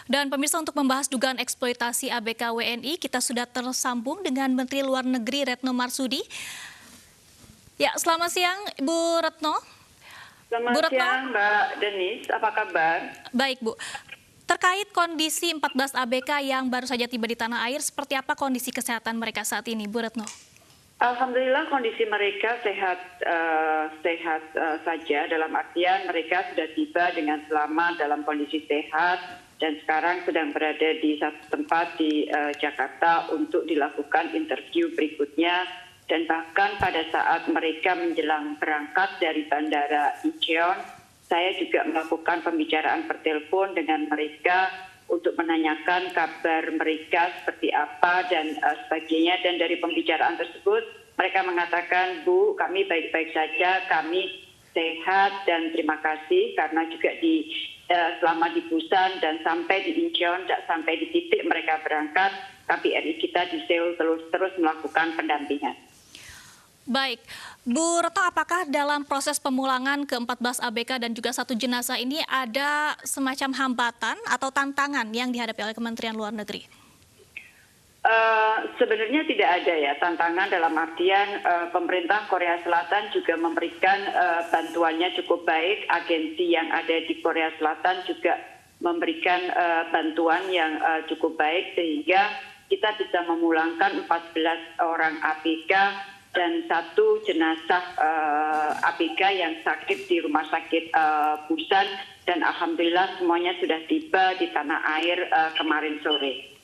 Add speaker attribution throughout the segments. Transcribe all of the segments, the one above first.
Speaker 1: Dan pemirsa, untuk membahas dugaan eksploitasi ABK WNI, kita sudah tersambung dengan Menteri Luar Negeri Retno Marsudi. Ya, selamat siang Ibu Retno. Bu
Speaker 2: Selamat
Speaker 1: Retno,
Speaker 2: siang Mbak Denis, apa kabar?
Speaker 1: baik Bu. Terkait kondisi 14 ABK yang baru saja tiba di tanah air, seperti apa kondisi kesehatan mereka saat ini, Bu Retno?
Speaker 2: Alhamdulillah kondisi mereka sehat saja, dalam artian mereka sudah tiba dengan selamat dalam kondisi sehat dan sekarang sedang berada di satu tempat di Jakarta untuk dilakukan interview berikutnya. Dan bahkan pada saat mereka menjelang berangkat dari Bandara Incheon, saya juga melakukan pembicaraan per telepon dengan mereka untuk menanyakan kabar mereka seperti apa dan sebagainya. Dan dari pembicaraan tersebut mereka mengatakan, Bu, kami baik-baik saja, kami sehat dan terima kasih karena juga selama di Busan dan sampai di Incheon, sampai di titik mereka berangkat, KBRI kita di Seoul terus melakukan pendampingan.
Speaker 1: Baik, Bu Retno, apakah dalam proses pemulangan ke-14 ABK dan juga satu jenazah ini ada semacam hambatan atau tantangan yang dihadapi oleh Kementerian Luar Negeri?
Speaker 2: Sebenarnya tidak ada ya tantangan, dalam artian pemerintah Korea Selatan juga memberikan bantuannya cukup baik. Agensi yang ada di Korea Selatan juga memberikan bantuan yang cukup baik sehingga kita bisa memulangkan 14 orang ABK dan satu jenazah ABK yang sakit di rumah sakit Busan, dan alhamdulillah semuanya sudah tiba di tanah air kemarin sore.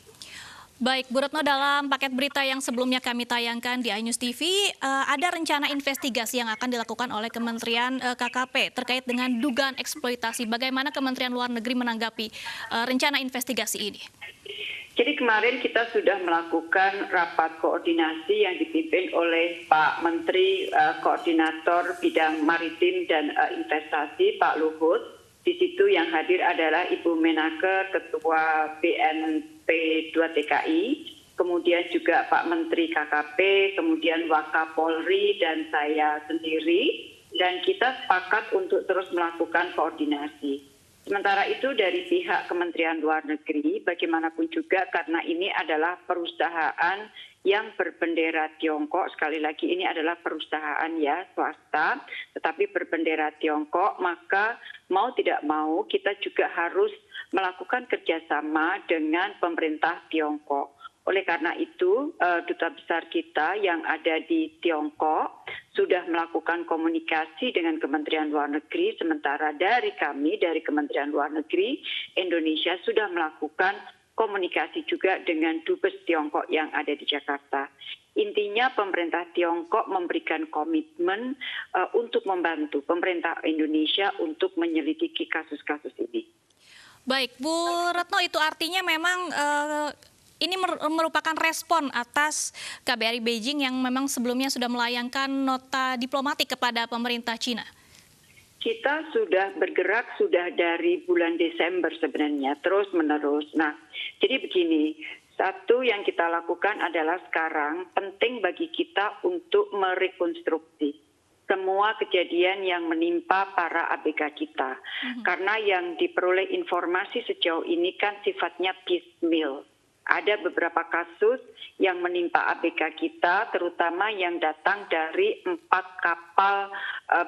Speaker 1: Baik, Bu Retno, dalam paket berita yang sebelumnya kami tayangkan di iNews TV, ada rencana investigasi yang akan dilakukan oleh Kementerian KKP terkait dengan dugaan eksploitasi. Bagaimana Kementerian Luar Negeri menanggapi rencana investigasi ini?
Speaker 2: Jadi kemarin kita sudah melakukan rapat koordinasi yang dipimpin oleh Pak Menteri Koordinator Bidang Maritim dan Investasi, Pak Luhut. Di situ yang hadir adalah Ibu Menaker, Ketua BNP 2 TKI, kemudian juga Pak Menteri KKP, kemudian Wakapolri dan saya sendiri, dan kita sepakat untuk terus melakukan koordinasi. Sementara itu dari pihak Kementerian Luar Negeri, bagaimanapun juga karena ini adalah perusahaan yang berbendera Tiongkok, sekali lagi ini adalah perusahaan ya swasta, tetapi berbendera Tiongkok, maka mau tidak mau kita juga harus melakukan kerjasama dengan pemerintah Tiongkok. Oleh karena itu, duta besar kita yang ada di Tiongkok sudah melakukan komunikasi dengan Kementerian Luar Negeri, sementara dari kami, dari Kementerian Luar Negeri Indonesia sudah melakukan komunikasi juga dengan Dubes Tiongkok yang ada di Jakarta. Intinya pemerintah Tiongkok memberikan komitmen untuk membantu pemerintah Indonesia untuk menyelidiki kasus-kasus ini.
Speaker 1: Baik, Bu Retno, itu artinya memang ini merupakan respon atas KBRI Beijing yang memang sebelumnya sudah melayangkan nota diplomatik kepada pemerintah Cina.
Speaker 2: Kita sudah bergerak sudah dari bulan Desember sebenarnya, terus menerus. Nah, jadi begini, satu yang kita lakukan adalah sekarang penting bagi kita untuk merekonstruksi semua kejadian yang menimpa para ABK kita. Karena yang diperoleh informasi sejauh ini kan sifatnya piecemeal. Ada beberapa kasus yang menimpa ABK kita, terutama yang datang dari 4 kapal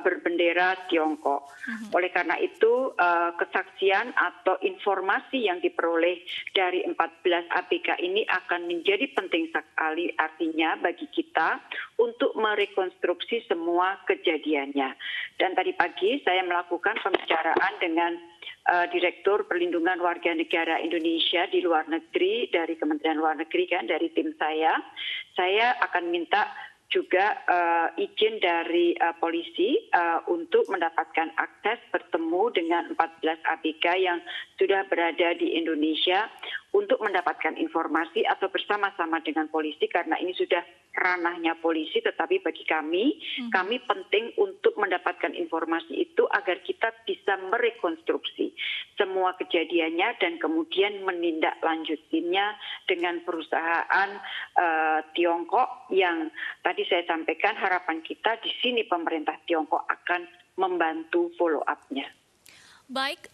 Speaker 2: berbendera Tiongkok. Oleh karena itu, kesaksian atau informasi yang diperoleh dari 14 ABK ini akan menjadi penting sekali artinya bagi kita untuk merekonstruksi semua kejadiannya. Dan tadi pagi saya melakukan pembicaraan dengan Direktur Perlindungan Warga Negara Indonesia di luar negeri dari Kementerian Luar Negeri kan, dari tim saya akan minta juga izin dari polisi untuk mendapatkan akses bertemu dengan 14 ABK yang sudah berada di Indonesia untuk mendapatkan informasi atau bersama-sama dengan polisi, karena ini sudah ranahnya polisi, tetapi bagi kami penting untuk mendapatkan informasi itu agar kita bisa merekonstruksi semua kejadiannya dan kemudian menindaklanjutinya dengan perusahaan Tiongkok yang tadi saya sampaikan harapan kita di sini pemerintah Tiongkok akan membantu follow up-nya.
Speaker 1: Baik,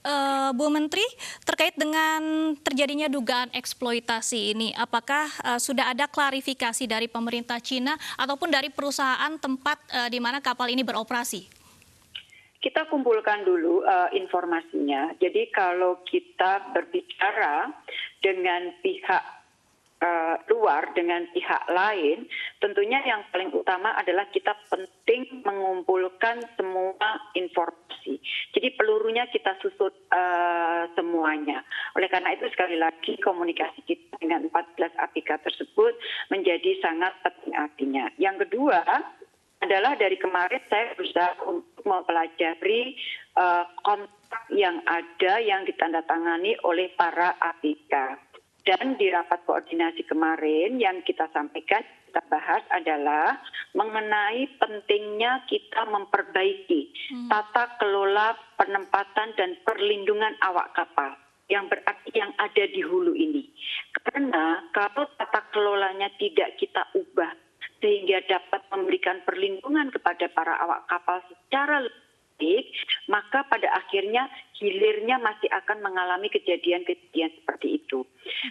Speaker 1: Bu Menteri, terkait dengan terjadinya dugaan eksploitasi ini, apakah sudah ada klarifikasi dari pemerintah Cina ataupun dari perusahaan tempat di mana kapal ini beroperasi?
Speaker 2: Kita kumpulkan dulu informasinya. Jadi kalau kita berbicara dengan pihak luar, dengan pihak lain, tentunya yang paling utama adalah kita penting mengumpulkan semua informasi. Jadi pelurunya kita susut semuanya. Oleh karena itu sekali lagi komunikasi kita dengan 14 APK tersebut menjadi sangat penting artinya. Yang kedua adalah dari kemarin saya berusaha untuk mempelajari kontrak yang ada yang ditandatangani oleh para APK. Dan di rapat koordinasi kemarin yang kita sampaikan, kita bahas adalah mengenai pentingnya kita memperbaiki tata kelola penempatan dan perlindungan awak kapal yang berarti yang ada di hulu ini. Karena kalau tata kelolanya tidak kita ubah sehingga dapat memberikan perlindungan kepada para awak kapal secara lebih baik, maka pada akhirnya hilirnya masih akan mengalami kejadian-kejadian seperti itu.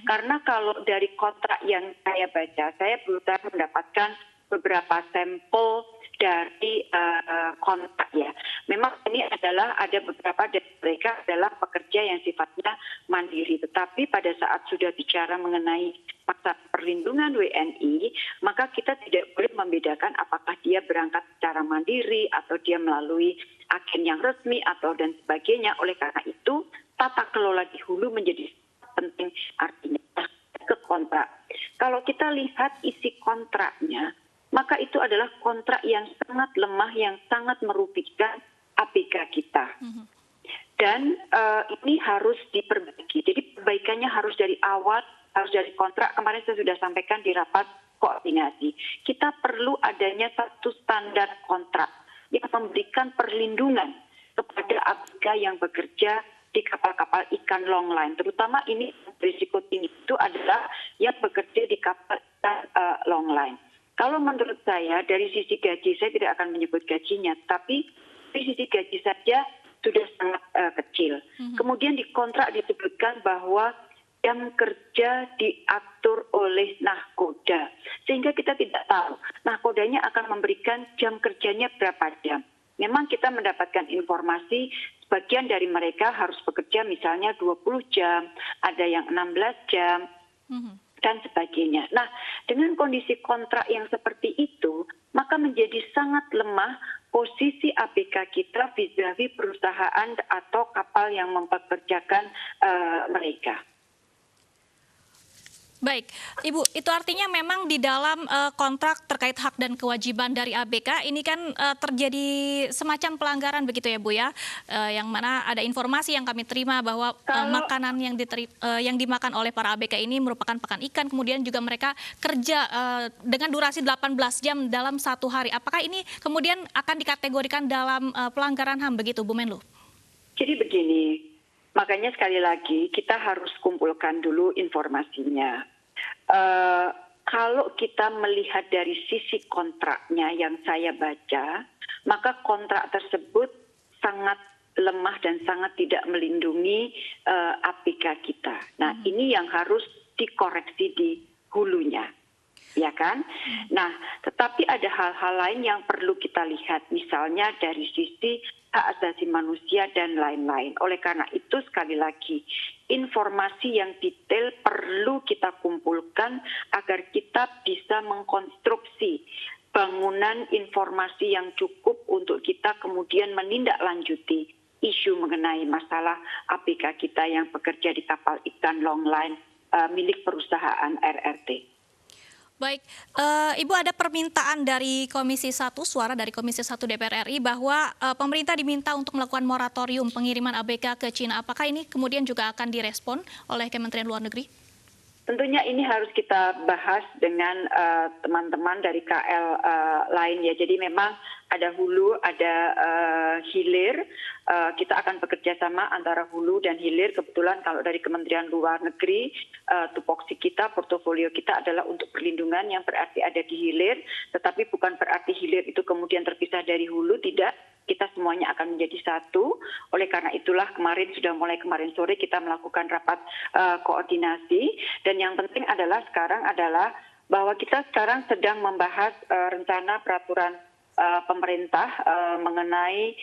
Speaker 2: Karena kalau dari kontrak yang saya baca, saya berusaha mendapatkan beberapa sampel dari kontrak ya. Memang ini adalah ada beberapa dari mereka adalah pekerja yang sifatnya mandiri. Tetapi pada saat sudah bicara mengenai fakta perlindungan WNI, maka kita tidak boleh membedakan apakah dia berangkat secara mandiri atau dia melalui agen yang resmi atau dan sebagainya. Oleh karena itu, tata kelola di hulu menjadi penting artinya ke kontrak. Kalau kita lihat isi kontraknya, maka itu adalah kontrak yang sangat lemah, yang sangat merugikan APK kita. Dan ini harus diperbaiki. Jadi perbaikannya harus dari awal, harus dari kontrak. Kemarin saya sudah sampaikan di rapat koordinasi. Kita perlu adanya satu standar kontrak yang memberikan perlindungan kepada APK yang bekerja di kapal-kapal ikan long line. Terutama ini risiko tinggi itu adalah yang bekerja di kapal ikan long line. Kalau menurut saya dari sisi gaji, saya tidak akan menyebut gajinya, tapi dari sisi gaji saja sudah sangat kecil. Kemudian di kontrak disebutkan bahwa jam kerja diatur oleh nahkoda, sehingga kita tidak tahu nahkodanya akan memberikan jam kerjanya berapa jam. Memang kita mendapatkan informasi sebagian dari mereka harus bekerja misalnya 20 jam, ada yang 16 jam, dan sebagainya. Nah, dengan kondisi kontrak yang seperti itu, maka menjadi sangat lemah posisi APK kita vis-a-vis perusahaan atau kapal yang mempekerjakan mereka.
Speaker 1: Baik, Ibu, itu artinya memang di dalam kontrak terkait hak dan kewajiban dari ABK ini kan terjadi semacam pelanggaran begitu ya Bu ya, yang mana ada informasi yang kami terima bahwa makanan yang dimakan oleh para ABK ini merupakan pakan ikan, kemudian juga mereka kerja dengan durasi 18 jam dalam satu hari. Apakah ini kemudian akan dikategorikan dalam pelanggaran HAM begitu Bu Menlu?
Speaker 2: Jadi begini. Makanya sekali lagi kita harus kumpulkan dulu informasinya. Kalau kita melihat dari sisi kontraknya yang saya baca, maka kontrak tersebut sangat lemah dan sangat tidak melindungi APK kita. Nah, ini yang harus dikoreksi di hulunya. Ya kan? Nah, tetapi ada hal-hal lain yang perlu kita lihat, misalnya dari sisi hak asasi manusia dan lain-lain. Oleh karena itu, sekali lagi, informasi yang detail perlu kita kumpulkan agar kita bisa mengkonstruksi bangunan informasi yang cukup untuk kita kemudian menindaklanjuti isu mengenai masalah APK kita yang bekerja di kapal ikan long line milik perusahaan RRT.
Speaker 1: Baik, Ibu, ada permintaan dari Komisi 1, suara dari Komisi 1 DPR RI bahwa pemerintah diminta untuk melakukan moratorium pengiriman ABK ke Cina. Apakah ini kemudian juga akan direspon oleh Kementerian Luar Negeri?
Speaker 2: Tentunya ini harus kita bahas dengan teman-teman dari KL lain ya. Jadi memang ada hulu, ada hilir. Kita akan bekerja sama antara hulu dan hilir. Kebetulan kalau dari Kementerian Luar Negeri, tupoksi kita, portofolio kita adalah untuk perlindungan yang berarti ada di hilir. Tetapi bukan berarti hilir itu kemudian terpisah dari hulu, tidak. kita semuanya akan menjadi satu. Oleh karena itulah kemarin sore kita melakukan rapat koordinasi, dan yang penting adalah sekarang adalah bahwa kita sekarang sedang membahas rencana peraturan pemerintah mengenai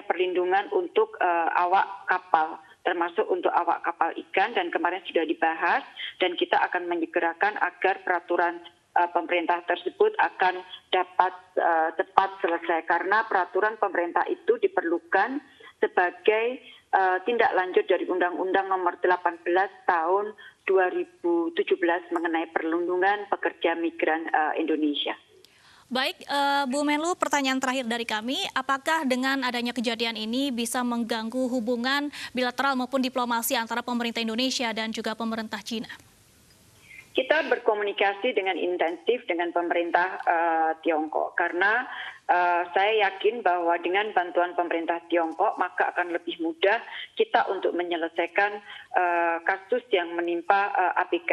Speaker 2: perlindungan untuk awak kapal, termasuk untuk awak kapal ikan, dan kemarin sudah dibahas dan kita akan menyegerakan agar peraturan pemerintah tersebut akan dapat cepat selesai, karena peraturan pemerintah itu diperlukan sebagai tindak lanjut dari Undang-Undang Nomor 18 Tahun 2017 mengenai perlindungan pekerja migran Indonesia.
Speaker 1: Baik, Bu Menlu, pertanyaan terakhir dari kami, apakah dengan adanya kejadian ini bisa mengganggu hubungan bilateral maupun diplomasi antara pemerintah Indonesia dan juga pemerintah Cina?
Speaker 2: Kita berkomunikasi dengan intensif dengan pemerintah Tiongkok, karena saya yakin bahwa dengan bantuan pemerintah Tiongkok maka akan lebih mudah kita untuk menyelesaikan kasus yang menimpa ABK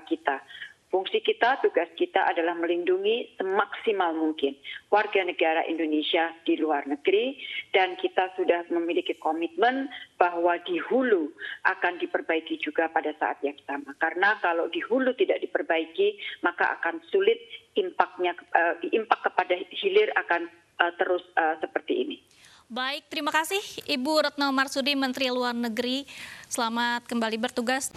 Speaker 2: kita. Fungsi kita, tugas kita adalah melindungi semaksimal mungkin warga negara Indonesia di luar negeri, dan kita sudah memiliki komitmen bahwa di hulu akan diperbaiki juga pada saat yang sama. Karena kalau di hulu tidak diperbaiki, maka akan sulit impak kepada hilir akan terus seperti ini.
Speaker 1: Baik, terima kasih Ibu Retno Marsudi, Menteri Luar Negeri. Selamat kembali bertugas.